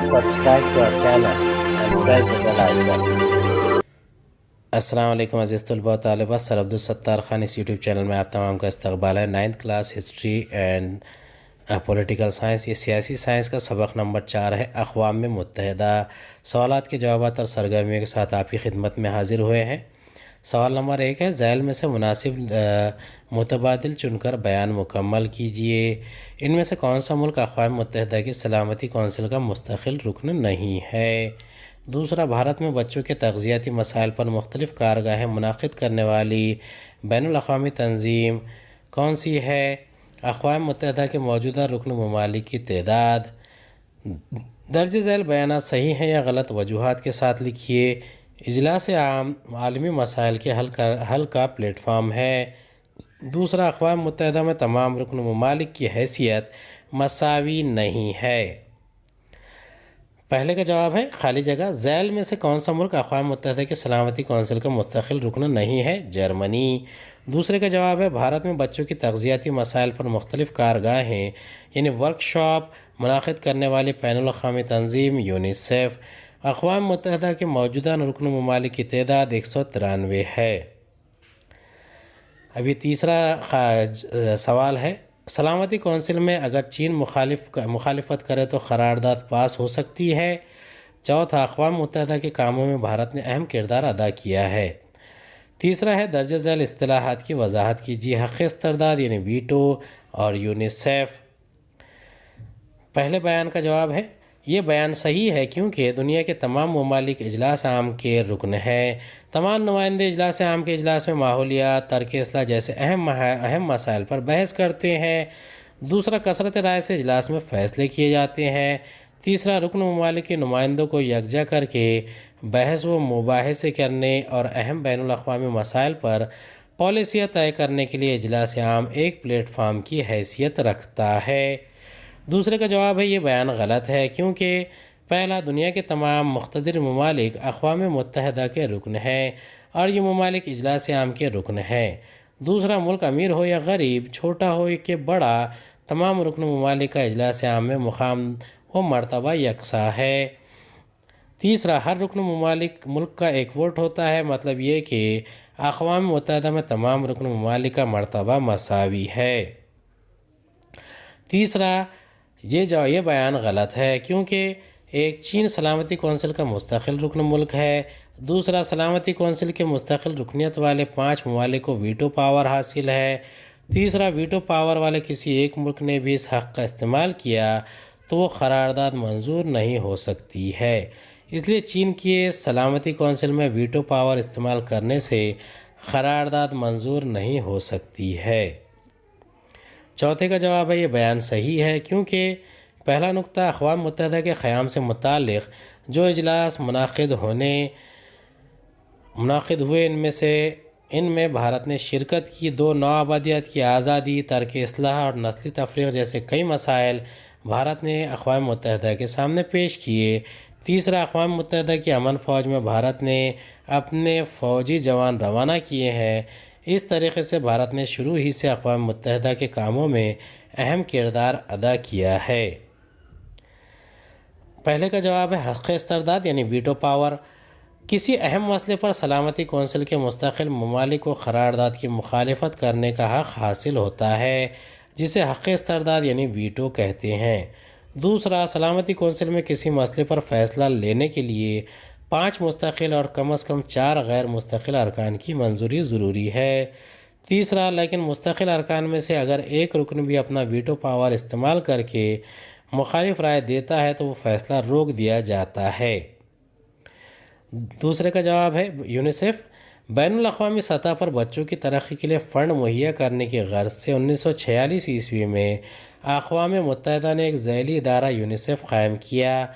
subscribe to our channel and press the bell icon. السلام علیکم عزیز طلباء و طالبات، سر عبدالستار خان اس یوٹیوب چینل میں آپ تمام کا استقبال ہے۔ 9th class history and political science, یہ سیاسی سائنس کا سبق نمبر 4 ہے۔ اقوام متحدہ سوالات کے جوابات اور سرگرمیوں کے ساتھ آپ کی خدمت میں حاضر ہوئے ہیں۔ سوال نمبر 1 ہے، ذیل میں سے مناسب متبادل چن کر بیان مکمل کیجئے۔ ان میں سے کون سا ملک اقوام متحدہ کی سلامتی کونسل کا مستقل رکن نہیں ہے؟ دوسرا، بھارت میں بچوں کے تغذیاتی مسائل پر مختلف کارگاہیں منعقد کرنے والی بین الاقوامی تنظیم کون سی ہے؟ اقوام متحدہ کے موجودہ رکن ممالک کی تعداد۔ درج ذیل بیانات صحیح ہیں یا غلط؟ وجوہات کے ساتھ لکھیے۔ اجلاس عام عالمی مسائل کے حل کا پلیٹ فارم ہے۔ دوسرا، اقوام متحدہ میں تمام رکن ممالک کی حیثیت مساوی نہیں ہے۔ پہلے کا جواب ہے خالی جگہ، ذیل میں سے کون سا ملک اقوام متحدہ کی سلامتی کونسل کا مستقل رکن نہیں ہے؟ جرمنی۔ دوسرے کا جواب ہے بھارت میں بچوں کی تغذیاتی مسائل پر مختلف کارگاہیں یعنی ورک شاپ منعقد کرنے والی بین الاقوامی تنظیم یونیسیف۔ اقوام متحدہ کے موجودہ رکن ممالک کی تعداد 193 ہے۔ ابھی تیسرا سوال ہے، سلامتی کونسل میں اگر چین مخالفت کرے تو قرارداد پاس ہو سکتی ہے؟ چوتھا، اقوام متحدہ کے کاموں میں بھارت نے اہم کردار ادا کیا ہے۔ تیسرا ہے، درج ذیل اصطلاحات کی وضاحت کیجیے۔ حق استرداد یعنی ویٹو اور یونیسیف۔ پہلے بیان کا جواب ہے، یہ بیان صحیح ہے کیونکہ دنیا کے تمام ممالک اجلاس عام کے رکن ہیں۔ تمام نمائندے اجلاس عام کے اجلاس میں ماحولیات، ترک اصلاح جیسے اہم مسائل پر بحث کرتے ہیں۔ دوسرا، کثرت رائے سے اجلاس میں فیصلے کیے جاتے ہیں۔ تیسرا، رکن ممالک کے نمائندوں کو یکجا کر کے بحث و مباحثے کرنے اور اہم بین الاقوامی مسائل پر پالیسیاں طے کرنے کے لیے اجلاس عام ایک پلیٹ فارم کی حیثیت رکھتا ہے۔ دوسرے کا جواب ہے یہ بیان غلط ہے کیونکہ پہلا، دنیا کے تمام مقتدر ممالک اقوام متحدہ کے رکن ہیں اور یہ ممالک اجلاس عام کے رکن ہیں۔ دوسرا، ملک امیر ہو یا غریب، چھوٹا ہو کہ بڑا، تمام رکن ممالک کا اجلاس عام میں مقام و مرتبہ یکساں ہے۔ تیسرا، ہر رکن ملک کا ایک ووٹ ہوتا ہے، مطلب یہ کہ اقوام متحدہ میں تمام رکن ممالک کا مرتبہ مساوی ہے۔ تیسرا، یہ بیان غلط ہے کیونکہ ایک، چین سلامتی کونسل کا مستقل رکن ملک ہے۔ دوسرا، سلامتی کونسل کے مستقل رکنیت والے 5 ممالک کو ویٹو پاور حاصل ہے۔ تیسرا، ویٹو پاور والے کسی ایک ملک نے بھی اس حق کا استعمال کیا تو وہ قرارداد منظور نہیں ہو سکتی ہے۔ اس لیے چین کی سلامتی کونسل میں ویٹو پاور استعمال کرنے سے قرارداد منظور نہیں ہو سکتی ہے۔ چوتھے کا جواب ہے یہ بیان صحیح ہے کیونکہ پہلا نقطہ، اقوام متحدہ کے قیام سے متعلق جو اجلاس منعقد ہوئے ان میں بھارت نے شرکت کی۔ 2، نوآبادیات کی آزادی، ترک اصلاح اور نسلی تفریق جیسے کئی مسائل بھارت نے اقوام متحدہ کے سامنے پیش کیے۔ تیسرا، اقوام متحدہ کی امن فوج میں بھارت نے اپنے فوجی جوان روانہ کیے ہیں۔ اس طریقے سے بھارت نے شروع ہی سے اقوام متحدہ کے کاموں میں اہم کردار ادا کیا ہے۔ پہلے کا جواب ہے حق استرداد یعنی ویٹو پاور۔ کسی اہم مسئلے پر سلامتی کونسل کے مستقل ممالک کو قرارداد کی مخالفت کرنے کا حق حاصل ہوتا ہے، جسے حق استرداد یعنی ویٹو کہتے ہیں۔ دوسرا، سلامتی کونسل میں کسی مسئلے پر فیصلہ لینے کے لیے 5 مستقل اور کم از کم 4 غیر مستقل ارکان کی منظوری ضروری ہے۔ تیسرا، لیکن مستقل ارکان میں سے اگر ایک رکن بھی اپنا ویٹو پاور استعمال کر کے مخالف رائے دیتا ہے تو وہ فیصلہ روک دیا جاتا ہے۔ دوسرے کا جواب ہے یونیسیف۔ بین الاقوامی سطح پر بچوں کی ترقی کے لیے فنڈ مہیا کرنے کی غرض سے 1946 عیسوی میں اقوام متحدہ نے ایک ذیلی ادارہ یونیسیف قائم کیا۔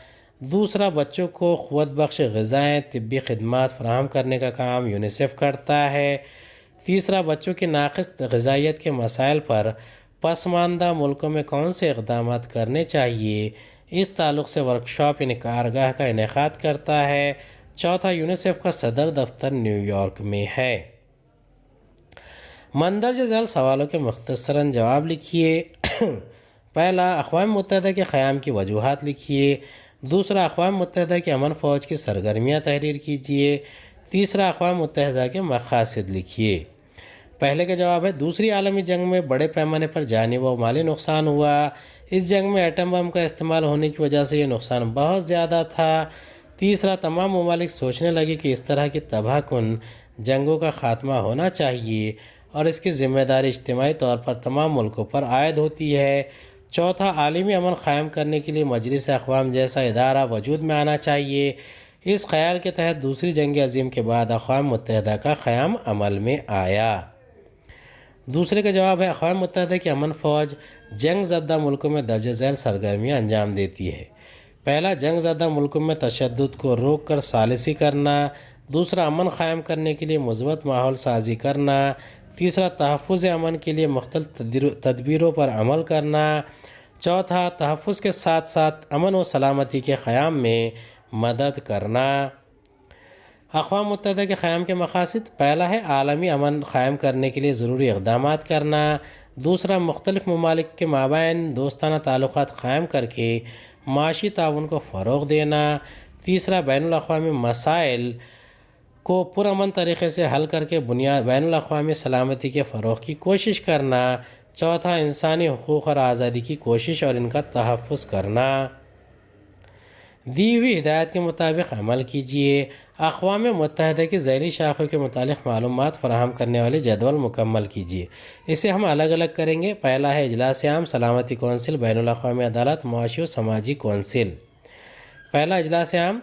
دوسرا، بچوں کو قوت بخش غذائیں، طبی خدمات فراہم کرنے کا کام یونیسیف کرتا ہے۔ تیسرا، بچوں کی ناقص غذائیت کے مسائل پر پسماندہ ملکوں میں کون سے اقدامات کرنے چاہیے، اس تعلق سے ورکشاپ یعنی کارگاہ کا انعقاد کرتا ہے۔ چوتھا، یونیسیف کا صدر دفتر نیو یارک میں ہے۔ مندرجہ ذیل سوالوں کے مختصراً جواب لکھیے۔ پہلا، اقوام متحدہ کے قیام کی وجوہات لکھیے۔ دوسرا، اقوام متحدہ کی امن فوج کی سرگرمیاں تحریر کیجیے۔ تیسرا، اقوام متحدہ کے مقاصد لکھیے۔ پہلے کا جواب ہے دوسری عالمی جنگ میں بڑے پیمانے پر جانی و مالی نقصان ہوا۔ اس جنگ میں ایٹم بم کا استعمال ہونے کی وجہ سے یہ نقصان بہت زیادہ تھا۔ تیسرا، تمام ممالک سوچنے لگے کہ اس طرح کی تباہ کن جنگوں کا خاتمہ ہونا چاہیے اور اس کی ذمہ داری اجتماعی طور پر تمام ملکوں پر عائد ہوتی ہے۔ چوتھا، عالمی امن قائم کرنے کے لیے مجلس اقوام جیسا ادارہ وجود میں آنا چاہیے۔ اس خیال کے تحت دوسری جنگ عظیم کے بعد اقوام متحدہ کا قیام عمل میں آیا۔ دوسرے کا جواب ہے اقوام متحدہ کی امن فوج جنگ زدہ ملکوں میں درج ذیل سرگرمیاں انجام دیتی ہے۔ پہلا، جنگ زدہ ملکوں میں تشدد کو روک کر ثالثی کرنا۔ دوسرا، امن قائم کرنے کے لیے مثبت ماحول سازی کرنا۔ تیسرا، تحفظ امن کے لیے مختلف تدبیروں پر عمل کرنا۔ چوتھا، تحفظ کے ساتھ ساتھ امن و سلامتی کے قیام میں مدد کرنا۔ اقوام متحدہ کے قیام کے مقاصد: پہلا ہے عالمی امن قائم کرنے کے لیے ضروری اقدامات کرنا۔ دوسرا، مختلف ممالک کے مابین دوستانہ تعلقات قائم کر کے معاشی تعاون کو فروغ دینا۔ تیسرا، بین الاقوامی مسائل کو پرامن طریقے سے حل کر کے بین الاقوامی سلامتی کے فروغ کی کوشش کرنا۔ چوتھا، انسانی حقوق اور آزادی کی کوشش اور ان کا تحفظ کرنا۔ دی ہوئی ہدایت کے مطابق عمل کیجیے۔ اقوام متحدہ کی ذیلی شاخوں کے متعلق معلومات فراہم کرنے والے جدول مکمل کیجیے۔ اسے ہم الگ الگ کریں گے۔ پہلا ہے اجلاس عام، سلامتی کونسل، بین الاقوامی عدالت، معاشی و سماجی کونسل۔ پہلا اجلاس عام،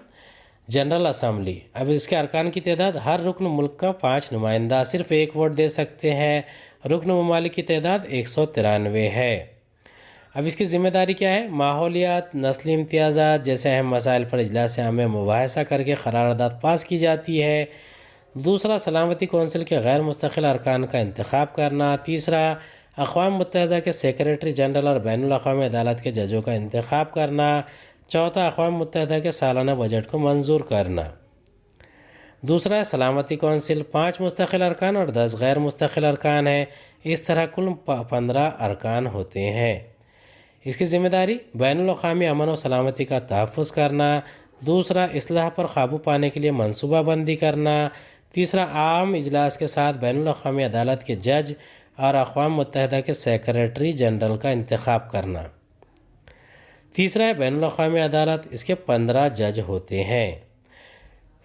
جنرل اسمبلی۔ اب اس کے ارکان کی تعداد: ہر رکن ملک کا 5 نمائندہ صرف ایک ووٹ دے سکتے ہیں۔ رکن ممالک کی تعداد 193 ہے۔ اب اس کی ذمہ داری کیا ہے؟ ماحولیات، نسلی امتیازات جیسے اہم مسائل پر اجلاس عام میں مباحثہ کر کے قرارداد پاس کی جاتی ہے۔ دوسرا، سلامتی کونسل کے غیر مستقل ارکان کا انتخاب کرنا۔ تیسرا، اقوام متحدہ کے سیکریٹری جنرل اور بین الاقوامی عدالت کے ججوں کا انتخاب کرنا۔ چوتھا، اقوام متحدہ کے سالانہ بجٹ کو منظور کرنا۔ دوسرا ہے سلامتی کونسل، 5 مستقل ارکان اور 10 غیر مستقل ارکان ہیں۔ اس طرح کل 15 ارکان ہوتے ہیں۔ اس کی ذمہ داری بین الاقوامی امن و سلامتی کا تحفظ کرنا۔ دوسرا، اصلاح پر قابو پانے کے لیے منصوبہ بندی کرنا۔ تیسرا، عام اجلاس کے ساتھ بین الاقوامی عدالت کے جج اور اقوام متحدہ کے سیکریٹری جنرل کا انتخاب کرنا۔ تیسرا ہے بین الاقوامی عدالت، اس کے 15 جج ہوتے ہیں۔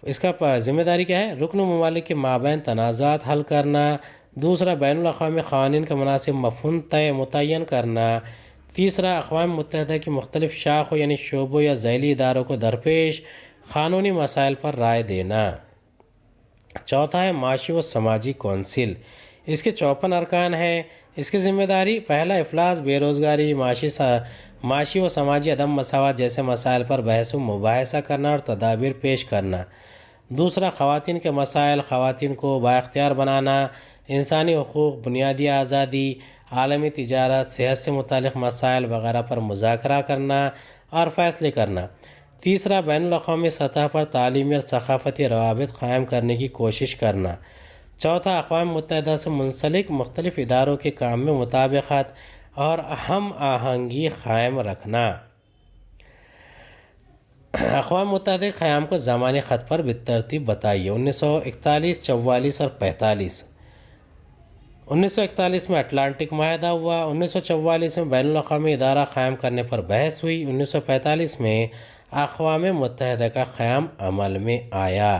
اس کا ذمہ داری کیا ہے؟ رکن ممالک کے مابین تنازعات حل کرنا۔ دوسرا، بین الاقوامی قوانین کا مناسب مفہوم متعین کرنا۔ تیسرا، اقوام متحدہ کی مختلف شاخوں یعنی شعبوں یا ذیلی اداروں کو درپیش قانونی مسائل پر رائے دینا۔ چوتھا ہے معاشی و سماجی کونسل، اس کے 54 ارکان ہیں۔ اس کی ذمہ داری: پہلا، افلاس، بے روزگاری، معاشی و سماجی عدم مساوات جیسے مسائل پر بحث و مباحثہ کرنا اور تدابیر پیش کرنا۔ دوسرا، خواتین کے مسائل، خواتین کو بااختیار بنانا، انسانی حقوق، بنیادی آزادی، عالمی تجارت، صحت سے متعلق مسائل وغیرہ پر مذاکرہ کرنا اور فیصلے کرنا۔ تیسرا، بین الاقوامی سطح پر تعلیمی اور ثقافتی روابط قائم کرنے کی کوشش کرنا۔ چوتھا، اقوام متحدہ سے منسلک مختلف اداروں کے کام میں مطابقت اور ہم آہنگی قائم رکھنا۔ اقوام متحدہ کے قیام کو زمانی خط پر بالترتیب بتائیے۔ 1941، 44 اور 45۔ 1941 میں اٹلانٹک معاہدہ ہوا۔ 1944 میں بین الاقوامی ادارہ قائم کرنے پر بحث ہوئی۔ 1945 میں اقوام متحدہ کا قیام عمل میں آیا۔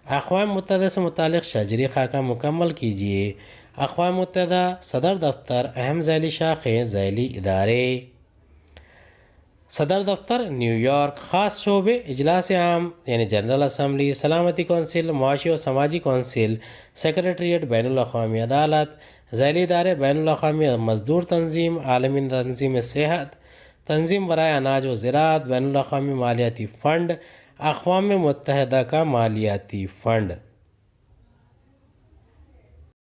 اقوام متحدہ سے متعلق شجری خاکہ مکمل کیجیے۔ اقوام متحدہ صدر دفتر، اہم ذیلی شاخیں، ذیلی ادارے۔ صدر دفتر نیو یارک، خاص شعبے اجلاس عام یعنی جنرل اسمبلی، سلامتی کونسل، معاشی و سماجی کونسل، سیکریٹریٹ بین الاقوامی عدالت، ذیلی ادارے بین الاقوامی مزدور تنظیم، عالمی تنظیم صحت، تنظیم برائے اناج و زراعت، بین الاقوامی مالیاتی فنڈ، اقوام متحدہ کا مالیاتی فنڈ۔